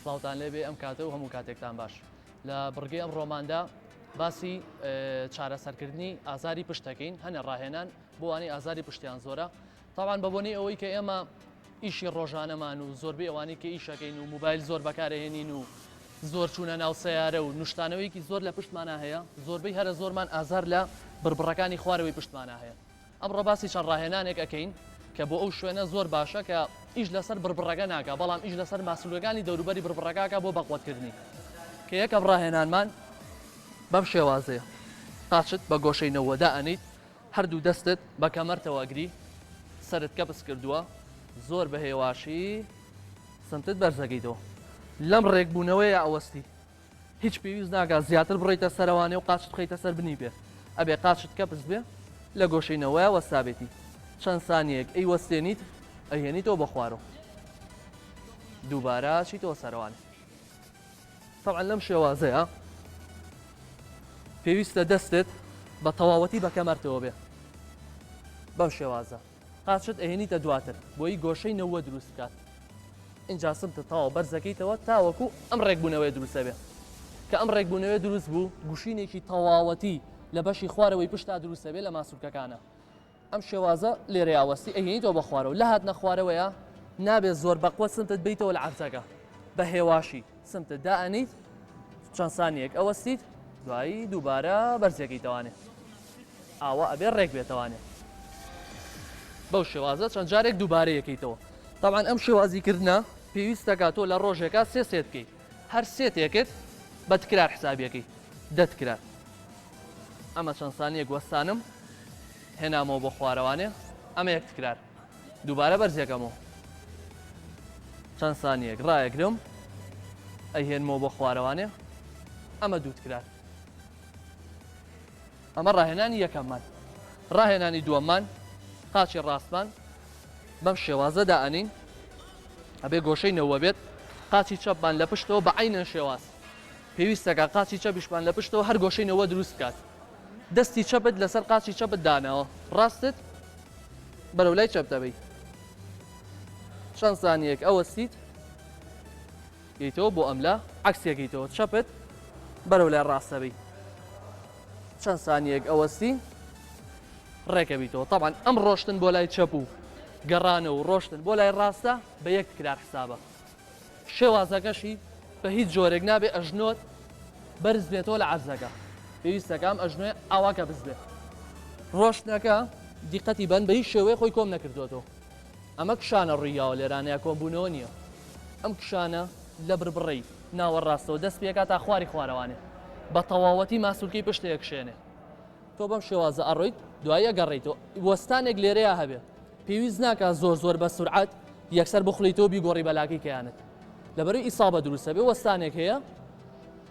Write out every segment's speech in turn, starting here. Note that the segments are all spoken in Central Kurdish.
سڵاوتان لێبێ ئەم کاتە و هەموو کاتێکتان باش لە بڕگەی ئەم ڕۆماندا باسی چارەسەرکردنی ئازاری پشتەکەین هەنە ڕاهێنان بۆوانی ئازاری پشتیان زۆرە تاوان بە بۆنی ئەوەی کە ئێمە ئیشی ڕۆژانەمان و زۆربەی ئەوانی کە ئیشەکەین و موبایل زۆر بەکارهێنین و زۆر چوونە ناو سەیارە و نوشتانەوەیکی زۆر لە پشتمانە هەیە زۆربەی هەرە زۆرمان ئازار لە بربڕەکانی خوارەوەی پشتمانە هەیە ئەمڕۆ باسی چەند ڕاهێنانێک ئەەکەین کە بۆ ئەو شوێنە زۆر باشە کە ئیش لەسەر بربڕەکە ناکە بەڵام ئیش لەسەر ماسوولەکانی دەوروبەری بربڕەکەکە بۆ بەقوتکردنی کە یەکەم ڕاهێنانمان بەم شێوازەیە قاچت بە گۆشەینەوەدا ئەنیت هەردوو دەستت بە کەمەرتەوە ئەگری سەرت کەپس کردووە زۆر بە هێواشی سمتت بەرزەگەیتەوە لەم ڕێکبوونەوەیە ئەوەستی هیچ پێویست ناکات زیاتر بڕیتە سەرەوانێ و قاچت بخەیتە سەر بنی بێ ئەبێ قاچت کەپس بێ لە گۆشەینەوەیە وەستابێتی چەند سانیەک ئەی وەستێنیت ئەهێنیتەوە بە خوارەوە دووبارە چیتەوە سەرەوانێ طبعا لەم شێوازەیە پێویستە دەستت بە تەواوەتی بە کەمەرتەوە بێ بەم شێوازە قاچت ئەهێنیتە دواتر بۆی گۆشەینەوە دروست بکات اینجا سمتە تاوە بەرزەکەیتەوە تاوەکو ئەم ڕێکبوونەوەی دروستە بێ کە ئەم ڕێکبوونەوەی دروست بوو گوشینێکی تەواوەتی لە بەشی خوارەوەی پشتا دروستە بێ لە ماسوولکەکانە ئەم شێوازە لێرە یاوەستی ئەهێنیتەوە بە خوارەوە لە هات نەخوارەوەیە نابێت زۆر بەقوە سمتت بیتەوە لە عەرزەکە بە هێواشی سمتت دائەنیت چەند سانیەک ئەوەستیت دوایی دووبارە بەرزەکەیتەوانێ ئاوا ئەبێ ڕێک بێتەوانێ بەو شێوازە چەند جارێک دووبارە یەکەیتەوە طبعا ئەم شێوازیکردنە پێویستەکە تۆ لە ڕۆژێکە سێ سێت بکەیت هەر سێتێکت بە تکرار حسابیەکەی دە تکرار ئەمە چەند سانیەک وەستانم هێنامەوە بۆ خوارەوانێ ئەمە یەک تکرار دووبارە بەرزەکەمەوە چەند سانیەک ڕایەگرم ئەیهێنمەوە بۆ خوارەوانێ ئەمە دوو تکرار ئەمە ڕاهێنانی یەکەممان ڕاهێنانی دووەممان قاچی ڕاستمان بەم شێوازە دائەنین ئەبێ گۆشەینەوە بێت قاچی چەپمان لە پشتەوە بە عینەن شێواز پێویستەکە قاچی چەپیشمان لە پشتەوە هەر گۆشەینەوە دروست بکات دەستی چەپت لەسەر قاچی چەپت داناوە ڕاستت بەرەو لای چەپتەبەی چەند سانیەک ئەوەستیت گەیتەوە بۆ ئەملا عەکسێکیتەوە چەپت بەرەو لای ڕاستەبەی چەند سانیەک ئەوەستی ڕێکەبیتەوە طبعا ئەم ڕۆشتن بۆ لای چەپ و گەڕانە و ڕۆشتن بۆ لای ڕاستە بە یەک تکرار حسابە شێوازەکەشی بە هیچ جۆرێک نابێ ئەژنۆت بەرز بێتەوە لە عەرزەکە پێویستەکەم ئەژنۆی ئاواکە بزبێت ڕۆشتنەکە دیقەتی بەن بە هیچ شێوەیە خۆی کۆم نەکردوێتەوە ئەمە کشانە ڕوویاوە لێرانەیە کۆمبوونەوە نییە ئەم کشانە لە بربڕی ناوەڕاستەوە دەست پێکا تا خواری خوارەوانێ بە تەواوەتی ماسوولکەی پشتەیە کشێنێ تۆ بەم شێوازە ئەڕۆیت دوایە گەڕێیتەوە وەستانێک لێرەیە هەبێ پێویست ناکات زۆر بە سورعەت یەکسەر بخڵیتەوە بیگۆڕی بەلاکی کەیانت لەبەرەوەی ئیسابە دروستە بێ وەستانێک هەیە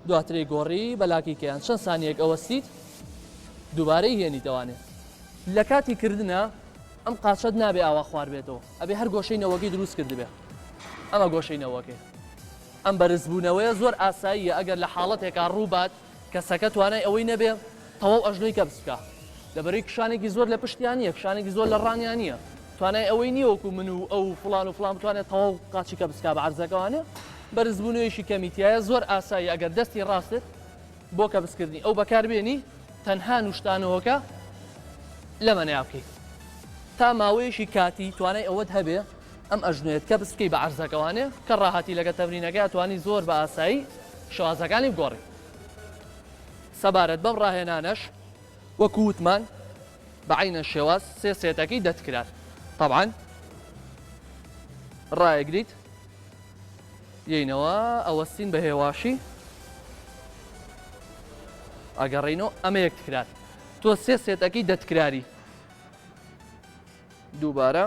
دواترەی گۆڕی بەلاکی کەیان چەند سانیەک ئەوەستیت دووبارەی هێنیتەوانێ لە کاتی کردنە ئەم قاچەت نابێ ئاوا خوار بێتەوە ئەبێ هەر گۆشەینەوەکی دروست کرد بێ ئەمە گۆشەینەوەکێ ئەم بەرزبوونەوەیە زۆر ئاساییە ئەگەر لە حاڵەتێکا ڕووبات کەسەکە توانای ئەوەی نەبێ تەواو ئەژنۆی کەپس بکە لەبەرەوەی کشانێکی زۆر لە پشتیان نییە کشانێکی زۆر لە ڕانیان نییە توانای ئەوەی نییە وەکو من و ئەو فڵان و فڵان بتوانێت تەواو قاچی کەپس بکا بە عەرزەکەوانێ بەرزبوونەوەیشی کەمیتیایە زۆر ئاسایی ئەگەر دەستی ڕاستت بۆ کەپسکردنی ئەو بەکاربێنی تەنها نوشتانەوەکە لەمە ناوکەیت تا ماوەیەشی کاتی توانای ئەوەت هەبێ ئەم ئەژنوێت کەپس بکەی بە عەرزەکەوانێ کە ڕاهاتی لەگە تەمرینەکەی توانی زۆر بە ئاسایی شێوازەکانی بگۆڕی سەبارەت بەم ڕاهێنانەش وەکو وتمان بە عینە شێواز سێ سێتەکەی دە تکرار طبعا ڕایەگریت یینەوە ئەوەستین بە هێواشی ئەگەڕێینەوە ئەمە یەک تکرار تۆ سێ سێتەکەی دە تکراری دووبارە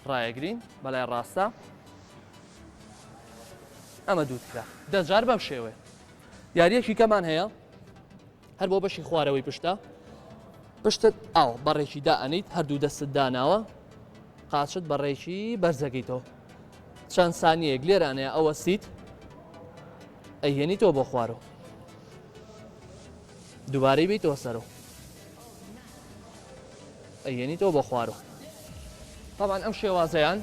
ڕایەگرین بەلای ڕاستە ئەمە دوو تکرار دەجار بەم شێوێ یاریەکی کەمان هەیە هەر بۆ بەشی خوارەوەی پشتت ئاو بەڕێکی دائەنیت هەردوو دەستت داناوە قاچت بەڕێکی بەرزەکەیتەوە چەند سانیەک لێرانەیە ئەوەستیت ئەیهێنیتەوە بۆ خوارەوە دووبارەی بیتەوە سەرەوە ئەیهێنیتەوە بۆ خوارەوە طبعا ئەم شێوازەیان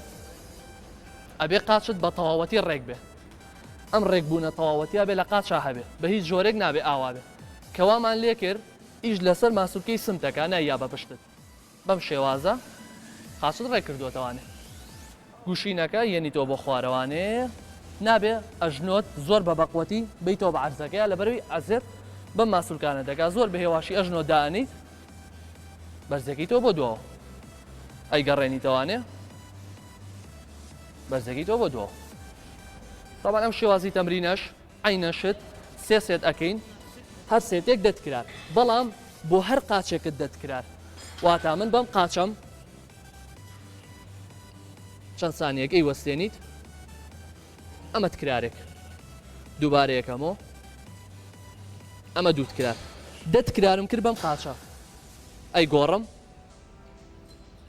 ئەبێ قاچت بە تەواوەتی ڕێک بێ ئەم ڕێکبوونە تەواوەتیە بێ لە قاچا هەبێ بە هیچ جۆرێک نابێ ئاوا بێ کەوامان لێ کرد ئیش لەسەر ماسوولکەی سمتەکە ناییا بە پشتت بەم شێوازە قاچت ڕێک کردوتەوانێ گوشینەکە یەنیتەوە بۆ خوارەوانێ نابێ ئەژنۆت زۆر بە بەقوەتی بیتەوە بە عەرزەکەیە لەبەروی ئەزێر بەم ماسوولکانە دەکات زۆر بە هێواشی ئەژنۆ دانیت بەرزەکەیتەوە بۆ دووە ئەیگەڕێنیتەوانێ بەرزەکەیتەوە بۆ دووە طبعا ئەم شێوازی تەمرینەش عینەشت سێ سێت ئەەکەین هەر سێتێک دەتکرار بەڵام بۆ هەر قاچێکت دەتکرار واتە من بەم قاچەم چەند سانیەک ئەی وەستێنیت ئەمە تکرارێک دووبارەیەکەمەوە ئەمە دوو تکرار دەتکرارم کرد بەم قاچە ئەی گۆڕم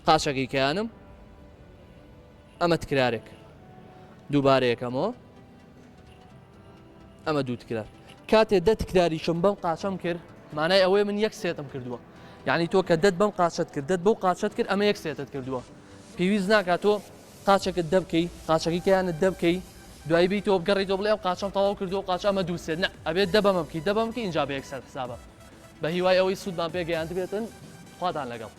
قاچەکەی کەیانم ئەمە تکرارێک دووبارەیەکەمەوە ئەمە دوو تکرار کاتێ دە تکراریشم بەم قاچەم کرد مانای ئەوەی من یەک سێتم کردووە یعنی تۆ کە دەت بەم قاچەت کرد دەت بەو قاچەت کرد ئەمە یەک سێتت کردووە پێویست ناکات تۆ قاچەکەت دەبکەی قاچەکەی کەیانت دەبکەی دوای بیت تۆ بگەڕیتەوە بڵێ ئەم قاچەم تەواو کردو و قاچە ئەمە دوو سێت نە ئەبێت دەبەمە بکەی دەبەم بکەی ئینجا بە یەکسەر حسابە بە هیوای ئەوەی سوودمان پێگەیاند بێتن خواتان لەگەڵ